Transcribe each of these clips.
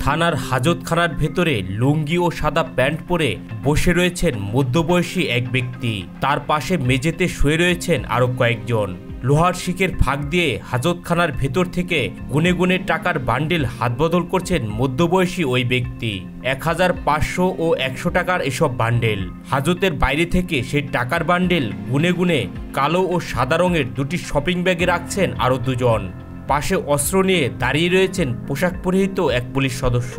থানার হাজতখানার ভেতরে লুঙ্গি ও সাদা প্যান্ট পরে বসে রয়েছেন মধ্যবয়সী এক ব্যক্তি। তার পাশে মেঝেতে শুয়ে রয়েছেন আরো কয়েকজন। লোহার শিকের ফাঁক দিয়ে হাজতখানার ভেতর থেকে গুনে গুনে টাকার বান্ডিল হাতবদল করছেন মধ্যবয়সী ওই ব্যক্তি। 1500 ও 100 টাকার এসব বান্ডেল। হাজতের বাইরে থেকে সেই টাকার বান্ডেল গুনে গুনে কালো ও সাদা রঙের দুটি শপিং ব্যাগে রাখছেন আরো দুজন। পাশে অস্ত্র নিয়ে দাঁড়িয়ে রয়েছেন পোশাক পরিহিত এক পুলিশ সদস্য।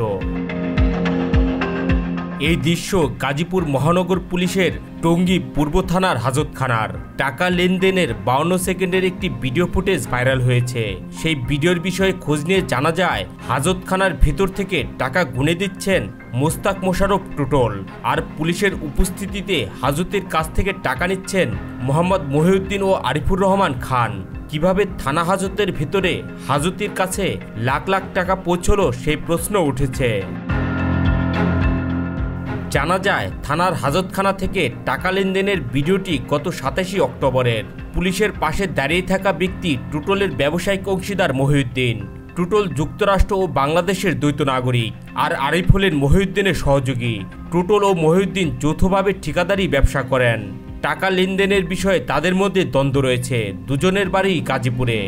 এই দৃশ্য গাজীপুর মহানগর পুলিশের টঙ্গী পূর্ব থানার হাজতখানার। টাকা লেনদেনের 52 সেকেন্ডের একটি ভিডিও ফুটেজ ভাইরাল হয়েছে। সেই ভিডিওর বিষয়ে খোঁজ নিয়ে জানা যায়, হাজতখানার ভেতর থেকে টাকা গুনে দিচ্ছেন মোস্তাক মোশাররফ টুটল, আর পুলিশের উপস্থিতিতে হাজতের কাছ থেকে টাকা নিচ্ছেন মোহাম্মদ মহিউদ্দিন ও আরিফুর রহমান খান। কিভাবে থানা হাজতের ভেতরে হাজতির কাছে লাখ লাখ টাকা পৌঁছলো সেই প্রশ্ন উঠেছে। জানা যায়, থানার হাজতখানা থেকে টাকা লেনদেনের ভিডিওটি গত 27 অক্টোবরের। পুলিশের পাশে দাঁড়িয়ে থাকা ব্যক্তি টুটলের ব্যবসায়িক অংশীদার মহিউদ্দিন। টুটল যুক্তরাষ্ট্র ও বাংলাদেশের দ্বৈত নাগরিক, আর আরিফ হলেন মহিউদ্দিনের সহযোগী। টুটল ও মহিউদ্দিন যৌথভাবে ঠিকাদারি ব্যবসা করেন। টাকা লেনদেনের বিষয়ে তাদের মধ্যে দ্বন্দ্ব রয়েছে। দুজনের বাড়ি গাজীপুরে।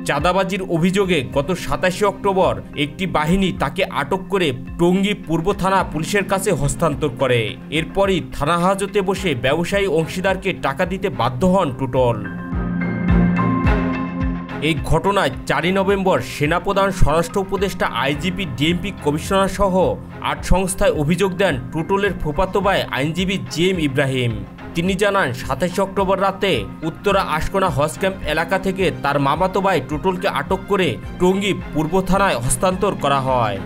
চাঁদাবাজির অভিযোগে গত 27 অক্টোবর একটি বাহিনী তাকে আটক করে টঙ্গী পূর্ব থানা পুলিশের কাছে হস্তান্তর করে। এরপরই থানা হাজতে বসে ব্যবসায়ী অংশীদারকে টাকা দিতে বাধ্য হন টুটল। এই ঘটনায় 4 নভেম্বর সেনাপ্রধান, স্বরাষ্ট্র উপদেষ্টা, আইজিপি, ডিএমপি কমিশনার সহ 8 সংস্থায় অভিযোগ দেন টুটলের ফুফাতো ভাই আইনজীবী জিএম ইব্রাহিম। তিনি জানান, 27 অক্টোবর রাতে উত্তরা আশকোনা হজ ক্যাম্প এলাকা থেকে তার মামাতো ভাই টুটলকে আটক করে টঙ্গী পূর্ব থানায় হস্তান্তর করা হয়।